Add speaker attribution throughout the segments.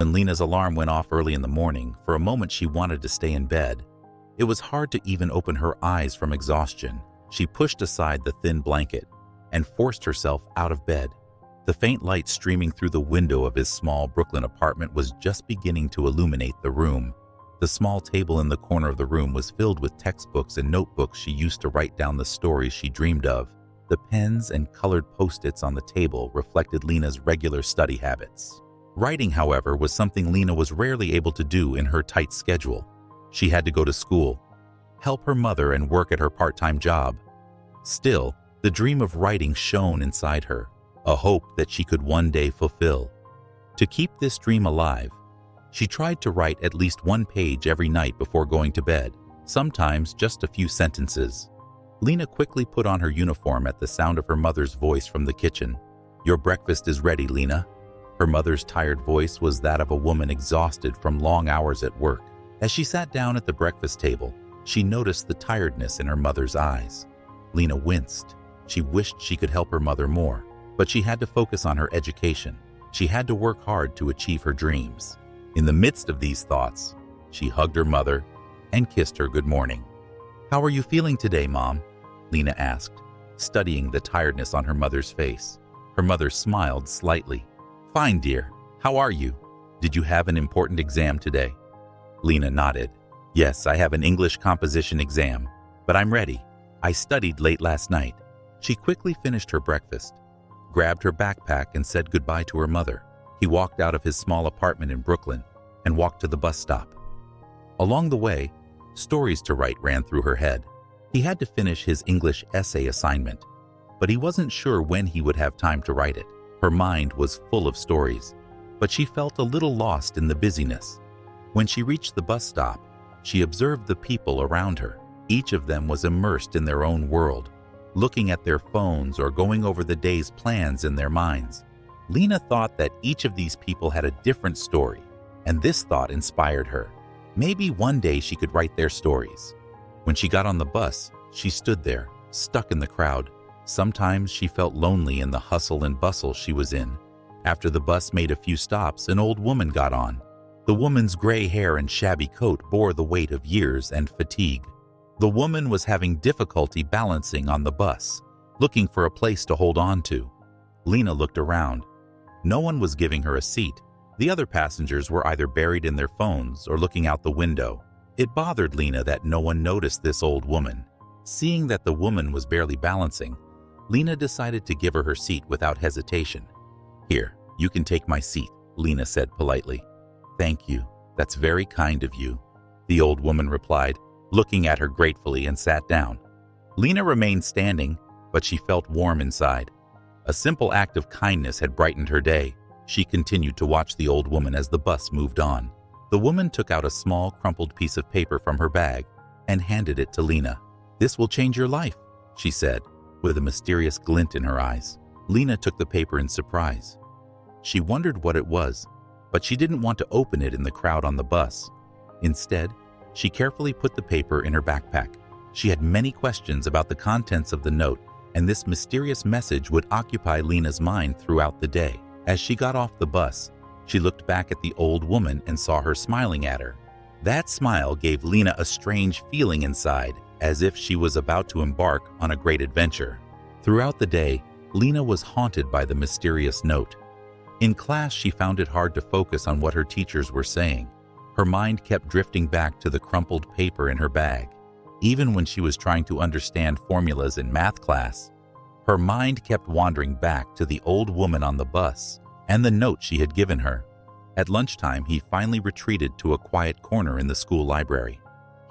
Speaker 1: When Lena's alarm went off early in the morning, for a moment she wanted to stay in bed. It was hard to even open her eyes from exhaustion. She pushed aside the thin blanket and forced herself out of bed. The faint light streaming through the window of his small Brooklyn apartment was just beginning to illuminate the room. The small table in the corner of the room was filled with textbooks and notebooks she used to write down the stories she dreamed of. The pens and colored post-its on the table reflected Lena's regular study habits. Writing, however, was something Lena was rarely able to do in her tight schedule. She had to go to school, help her mother, and work at her part-time job. Still, the dream of writing shone inside her, a hope that she could one day fulfill. To keep this dream alive, she tried to write at least one page every night before going to bed, sometimes just a few sentences. Lena quickly put on her uniform at the sound of her mother's voice from the kitchen. "Your breakfast is ready, Lena." Her mother's tired voice was that of a woman exhausted from long hours at work. As she sat down at the breakfast table, she noticed the tiredness in her mother's eyes. Lena winced. She wished she could help her mother more, but she had to focus on her education. She had to work hard to achieve her dreams. In the midst of these thoughts, she hugged her mother and kissed her good morning. "How are you feeling today, Mom?" Lena asked, studying the tiredness on her mother's face. Her mother smiled slightly. "Fine, dear. How are you? Did you have an important exam today?" Lena nodded. "Yes, I have an English composition exam, but I'm ready. I studied late last night." She quickly finished her breakfast, grabbed her backpack, and said goodbye to her mother. He walked out of his small apartment in Brooklyn and walked to the bus stop. Along the way, stories to write ran through her head. He had to finish his English essay assignment, but he wasn't sure when he would have time to write it. Her mind was full of stories, but she felt a little lost in the busyness. When she reached the bus stop, she observed the people around her. Each of them was immersed in their own world, looking at their phones or going over the day's plans in their minds. Lena thought that each of these people had a different story, and this thought inspired her. Maybe one day she could write their stories. When she got on the bus, she stood there, stuck in the crowd. Sometimes she felt lonely in the hustle and bustle she was in. After the bus made a few stops, an old woman got on. The woman's gray hair and shabby coat bore the weight of years and fatigue. The woman was having difficulty balancing on the bus, looking for a place to hold on to. Lena looked around. No one was giving her a seat. The other passengers were either buried in their phones or looking out the window. It bothered Lena that no one noticed this old woman. Seeing that the woman was barely balancing, Lena decided to give her seat without hesitation. "Here, you can take my seat," Lena said politely. "Thank you. That's very kind of you," the old woman replied, looking at her gratefully, and sat down. Lena remained standing, but she felt warm inside. A simple act of kindness had brightened her day. She continued to watch the old woman as the bus moved on. The woman took out a small, crumpled piece of paper from her bag and handed it to Lena. "This will change your life," she said, with a mysterious glint in her eyes. Lena took the paper in surprise. She wondered what it was, but she didn't want to open it in the crowd on the bus. Instead, she carefully put the paper in her backpack. She had many questions about the contents of the note, and this mysterious message would occupy Lena's mind throughout the day. As she got off the bus, she looked back at the old woman and saw her smiling at her. That smile gave Lena a strange feeling inside, as if she was about to embark on a great adventure. Throughout the day, Lena was haunted by the mysterious note. In class, she found it hard to focus on what her teachers were saying. Her mind kept drifting back to the crumpled paper in her bag. Even when she was trying to understand formulas in math class, her mind kept wandering back to the old woman on the bus and the note she had given her. At lunchtime, he finally retreated to a quiet corner in the school library.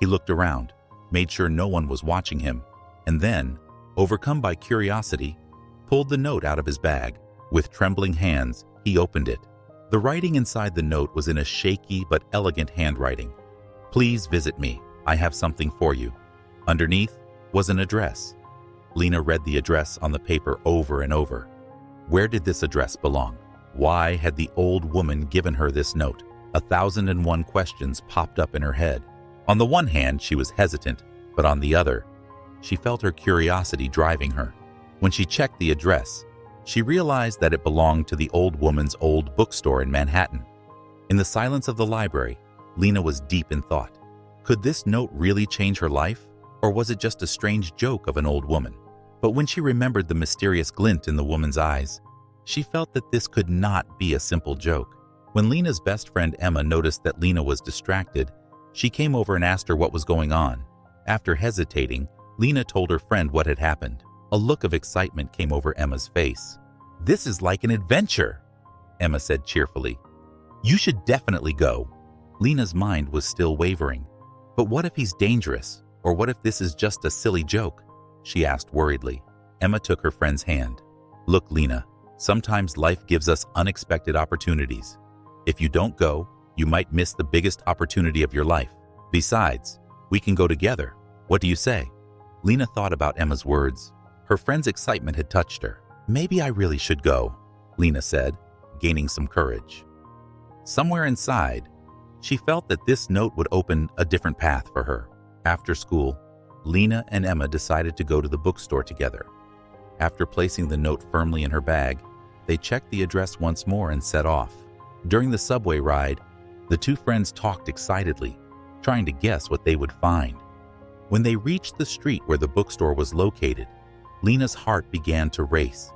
Speaker 1: He looked around, made sure no one was watching him, and then, overcome by curiosity, pulled the note out of his bag. With trembling hands, he opened it. The writing inside the note was in a shaky but elegant handwriting. "Please visit me. I have something for you." Underneath was an address. Lena read the address on the paper over and over. Where did this address belong? Why had the old woman given her this note? 1,001 questions popped up in her head. On the one hand, she was hesitant, but on the other, she felt her curiosity driving her. When she checked the address, she realized that it belonged to the old woman's old bookstore in Manhattan. In the silence of the library, Lena was deep in thought. Could this note really change her life, or was it just a strange joke of an old woman? But when she remembered the mysterious glint in the woman's eyes, she felt that this could not be a simple joke. When Lena's best friend Emma noticed that Lena was distracted, she came over and asked her what was going on. After hesitating, Lena told her friend what had happened. A look of excitement came over Emma's face. "This is like an adventure," Emma said cheerfully. "You should definitely go." Lena's mind was still wavering. But what if he's dangerous? Or what if this is just a silly joke? She asked worriedly. Emma took her friend's hand. "Look, Lena, sometimes life gives us unexpected opportunities. If you don't go, you might miss the biggest opportunity of your life. Besides, we can go together. What do you say?" Lena thought about Emma's words. Her friend's excitement had touched her. "Maybe I really should go," Lena said, gaining some courage. Somewhere inside, she felt that this note would open a different path for her. After school, Lena and Emma decided to go to the bookstore together. After placing the note firmly in her bag, they checked the address once more and set off. During the subway ride, the two friends talked excitedly, trying to guess what they would find. When they reached the street where the bookstore was located, Lena's heart began to race.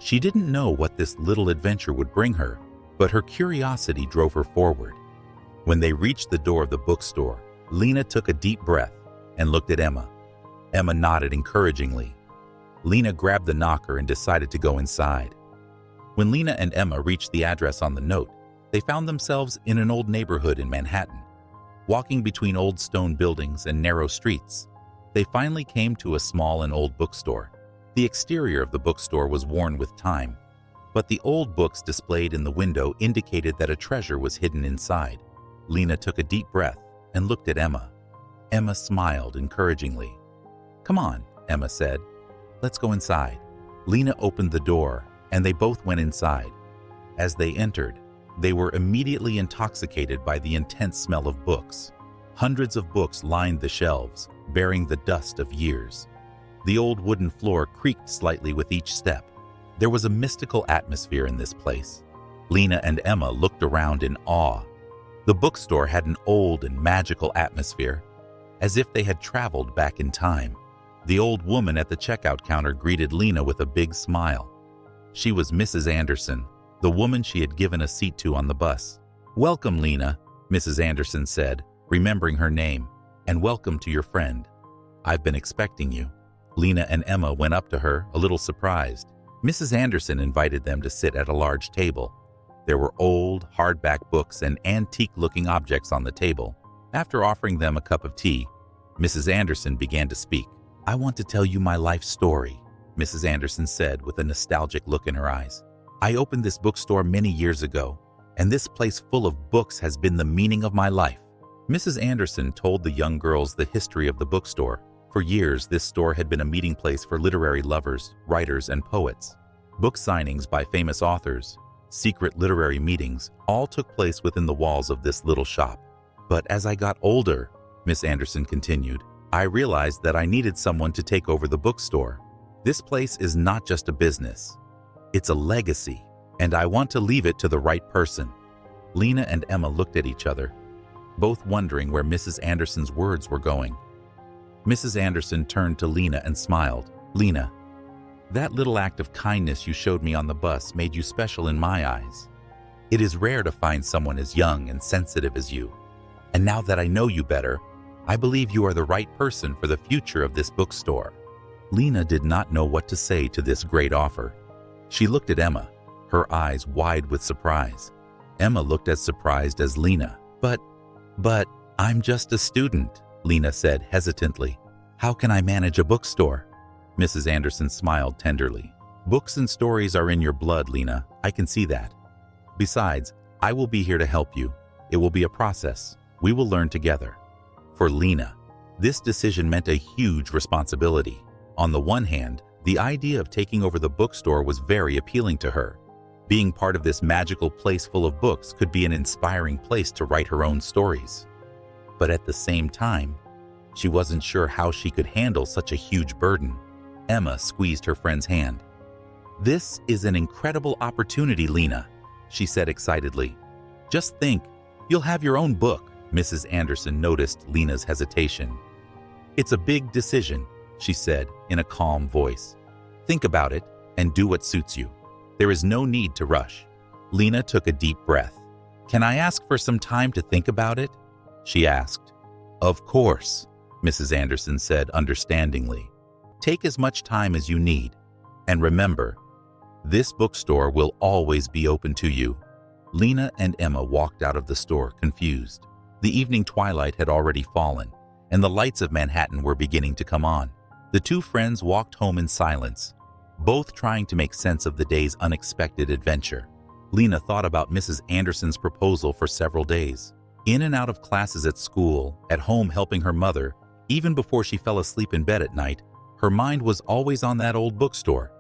Speaker 1: She didn't know what this little adventure would bring her, but her curiosity drove her forward. When they reached the door of the bookstore, Lena took a deep breath and looked at Emma. Emma nodded encouragingly. Lena grabbed the knocker and decided to go inside. When Lena and Emma reached the address on the note, they found themselves in an old neighborhood in Manhattan. Walking between old stone buildings and narrow streets, they finally came to a small and old bookstore. The exterior of the bookstore was worn with time, but the old books displayed in the window indicated that a treasure was hidden inside. Lena took a deep breath and looked at Emma. Emma smiled encouragingly. "Come on," Emma said. "Let's go inside." Lena opened the door, and they both went inside. As they entered, they were immediately intoxicated by the intense smell of books. Hundreds of books lined the shelves, bearing the dust of years. The old wooden floor creaked slightly with each step. There was a mystical atmosphere in this place. Lena and Emma looked around in awe. The bookstore had an old and magical atmosphere, as if they had traveled back in time. The old woman at the checkout counter greeted Lena with a big smile. She was Mrs. Anderson, the woman she had given a seat to on the bus. "Welcome, Lena," Mrs. Anderson said, remembering her name, "and welcome to your friend. I've been expecting you." Lena and Emma went up to her, a little surprised. Mrs. Anderson invited them to sit at a large table. There were old, hardback books and antique-looking objects on the table. After offering them a cup of tea, Mrs. Anderson began to speak. "I want to tell you my life story," Mrs. Anderson said with a nostalgic look in her eyes. "I opened this bookstore many years ago, and this place full of books has been the meaning of my life." Mrs. Anderson told the young girls the history of the bookstore. For years, this store had been a meeting place for literary lovers, writers, and poets. Book signings by famous authors, secret literary meetings, all took place within the walls of this little shop. "But as I got older," Miss Anderson continued, "I realized that I needed someone to take over the bookstore. This place is not just a business. It's a legacy, and I want to leave it to the right person." Lena and Emma looked at each other, both wondering where Mrs. Anderson's words were going. Mrs. Anderson turned to Lena and smiled. "Lena, that little act of kindness you showed me on the bus made you special in my eyes. It is rare to find someone as young and sensitive as you. And now that I know you better, I believe you are the right person for the future of this bookstore." Lena did not know what to say to this great offer. She looked at Emma, her eyes wide with surprise. Emma looked as surprised as Lena. But, I'm just a student," Lena said hesitantly. "How can I manage a bookstore?" Mrs. Anderson smiled tenderly. "Books and stories are in your blood, Lena. I can see that. Besides, I will be here to help you. It will be a process. We will learn together." For Lena, this decision meant a huge responsibility. On the one hand, the idea of taking over the bookstore was very appealing to her. Being part of this magical place full of books could be an inspiring place to write her own stories. But at the same time, she wasn't sure how she could handle such a huge burden. Emma squeezed her friend's hand. "This is an incredible opportunity, Lena," she said excitedly. Just think, you'll have your own book. Mrs. Anderson noticed Lena's hesitation. It's a big decision, she said in a calm voice. Think about it and do what suits you. There is no need to rush. Lena took a deep breath. Can I ask for some time to think about it? She asked. Of course, Mrs. Anderson said understandingly. Take as much time as you need. And remember, this bookstore will always be open to you. Lena and Emma walked out of the store confused. The evening twilight had already fallen, and the lights of Manhattan were beginning to come on. The two friends walked home in silence, both trying to make sense of the day's unexpected adventure. Lena thought about Mrs. Anderson's proposal for several days. In and out of classes at school, at home helping her mother, even before she fell asleep in bed at night, her mind was always on that old bookstore.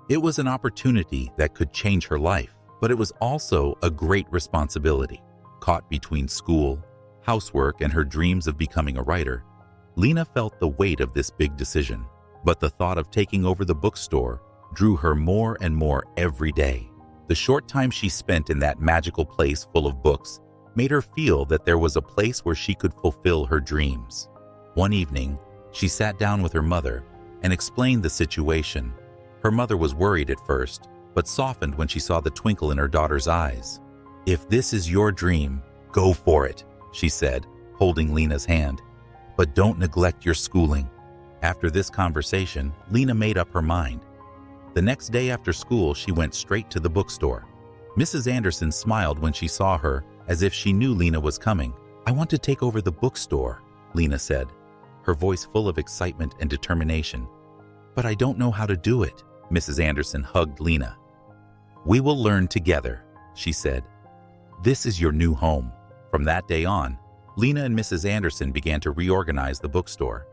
Speaker 1: It was an opportunity that could change her life, but it was also a great responsibility. Caught between school, housework, and her dreams of becoming a writer, Lena felt the weight of this big decision. But the thought of taking over the bookstore drew her more and more every day. The short time she spent in that magical place full of books made her feel that there was a place where she could fulfill her dreams. One evening, she sat down with her mother and explained the situation. Her mother was worried at first, but softened when she saw the twinkle in her daughter's eyes. If this is your dream, go for it, she said, holding Lena's hand. But don't neglect your schooling. After this conversation, Lena made up her mind. The next day after school, she went straight to the bookstore. Mrs. Anderson smiled when she saw her, as if she knew Lena was coming. I want to take over the bookstore, Lena said, her voice full of excitement and determination. But I don't know how to do it. Mrs. Anderson hugged Lena. We will learn together, she said. This is your new home. From that day on, Lena and Mrs. Anderson began to reorganize the bookstore.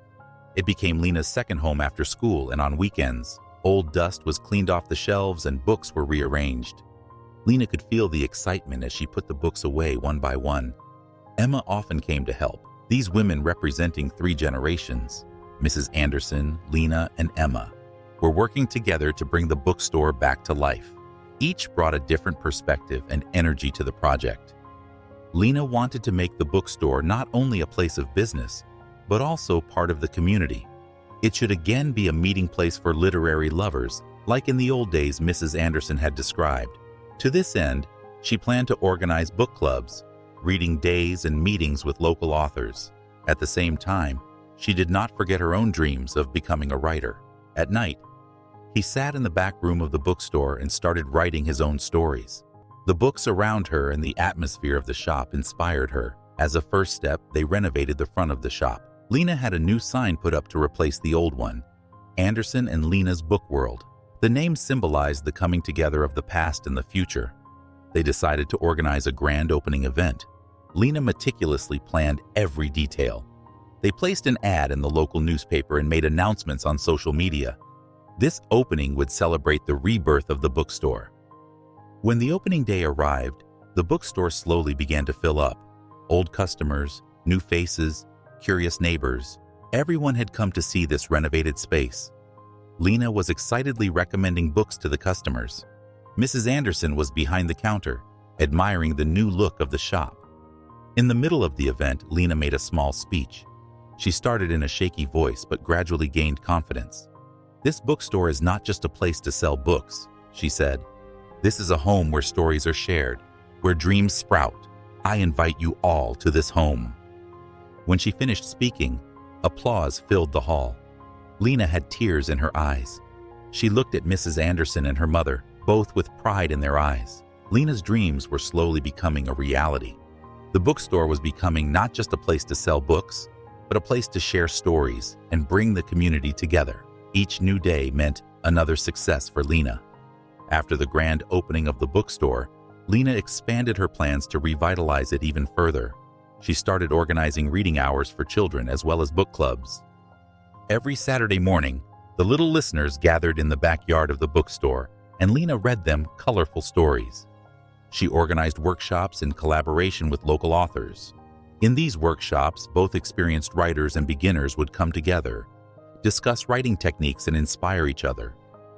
Speaker 1: It became Lena's second home after school, and on weekends, old dust was cleaned off the shelves and books were rearranged. Lena could feel the excitement as she put the books away one by one. Emma often came to help, these women representing 3 generations. Mrs. Anderson, Lena, and Emma were working together to bring the bookstore back to life. Each brought a different perspective and energy to the project. Lena wanted to make the bookstore not only a place of business, but also part of the community. It should again be a meeting place for literary lovers, like in the old days Mrs. Anderson had described. To this end, she planned to organize book clubs, reading days, and meetings with local authors. At the same time, she did not forget her own dreams of becoming a writer. At night, he sat in the back room of the bookstore and started writing his own stories. The books around her and the atmosphere of the shop inspired her. As a first step, they renovated the front of the shop. Lena had a new sign put up to replace the old one, Anderson and Lena's Book World. The name symbolized the coming together of the past and the future. They decided to organize a grand opening event. Lena meticulously planned every detail. They placed an ad in the local newspaper and made announcements on social media. This opening would celebrate the rebirth of the bookstore. When the opening day arrived, the bookstore slowly began to fill up. Old customers, new faces, curious neighbors, everyone had come to see this renovated space. Lena was excitedly recommending books to the customers. Mrs. Anderson was behind the counter, admiring the new look of the shop. In the middle of the event, Lena made a small speech. She started in a shaky voice but gradually gained confidence. This bookstore is not just a place to sell books, she said. This is a home where stories are shared, where dreams sprout. I invite you all to this home. When she finished speaking, applause filled the hall. Lena had tears in her eyes. She looked at Mrs. Anderson and her mother, both with pride in their eyes. Lena's dreams were slowly becoming a reality. The bookstore was becoming not just a place to sell books, but a place to share stories and bring the community together. Each new day meant another success for Lena. After the grand opening of the bookstore, Lena expanded her plans to revitalize it even further. She started organizing reading hours for children as well as book clubs. Every Saturday morning, the little listeners gathered in the backyard of the bookstore, and Lena read them colorful stories. She organized workshops in collaboration with local authors. In these workshops, both experienced writers and beginners would come together, discuss writing techniques, and inspire each other.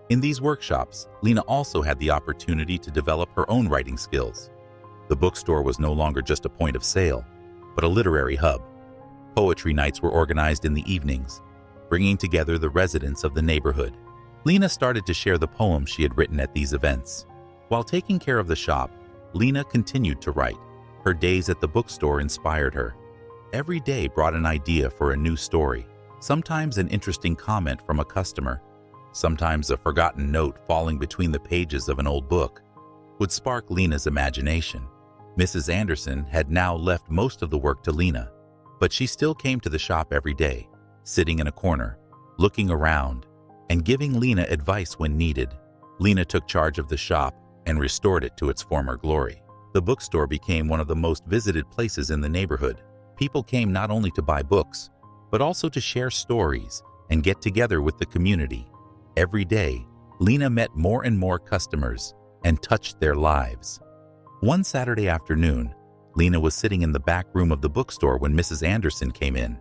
Speaker 1: In these workshops, Lena also had the opportunity to develop her own writing skills. The bookstore was no longer just a point of sale, but a literary hub. Poetry nights were organized in the evenings, bringing together the residents of the neighborhood. Lena started to share the poems she had written at these events. While taking care of the shop, Lena continued to write. Her days at the bookstore inspired her. Every day brought an idea for a new story, sometimes an interesting comment from a customer, sometimes a forgotten note falling between the pages of an old book, would spark Lena's imagination. Mrs. Anderson had now left most of the work to Lena, but she still came to the shop every day, sitting in a corner, looking around, and giving Lena advice when needed. Lena took charge of the shop and restored it to its former glory. The bookstore became one of the most visited places in the neighborhood. People came not only to buy books, but also to share stories and get together with the community. Every day, Lena met more and more customers and touched their lives. One Saturday afternoon, Lena was sitting in the back room of the bookstore when Mrs. Anderson came in.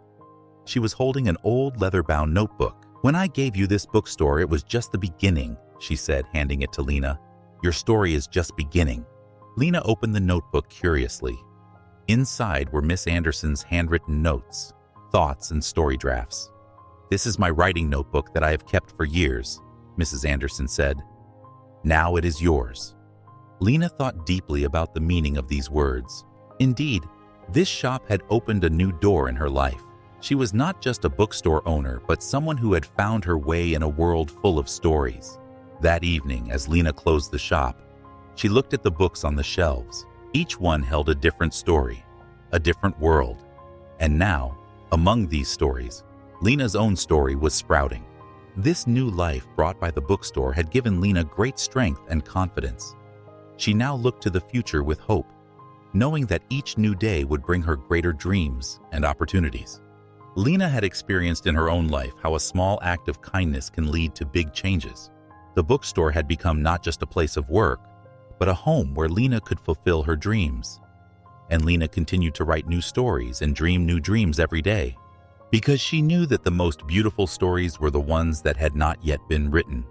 Speaker 1: She was holding an old leather-bound notebook. "When I gave you this bookstore, it was just the beginning," she said, handing it to Lena. "Your story is just beginning." Lena opened the notebook curiously. Inside were Miss Anderson's handwritten notes, thoughts, and story drafts. "This is my writing notebook that I have kept for years," Mrs. Anderson said. "Now it is yours." Lena thought deeply about the meaning of these words. Indeed, this shop had opened a new door in her life. She was not just a bookstore owner, but someone who had found her way in a world full of stories. That evening, as Lena closed the shop, she looked at the books on the shelves. Each one held a different story, a different world. And now, among these stories, Lena's own story was sprouting. This new life brought by the bookstore had given Lena great strength and confidence. She now looked to the future with hope, knowing that each new day would bring her greater dreams and opportunities. Lena had experienced in her own life how a small act of kindness can lead to big changes. The bookstore had become not just a place of work, but a home where Lena could fulfill her dreams. And Lena continued to write new stories and dream new dreams every day, because she knew that the most beautiful stories were the ones that had not yet been written.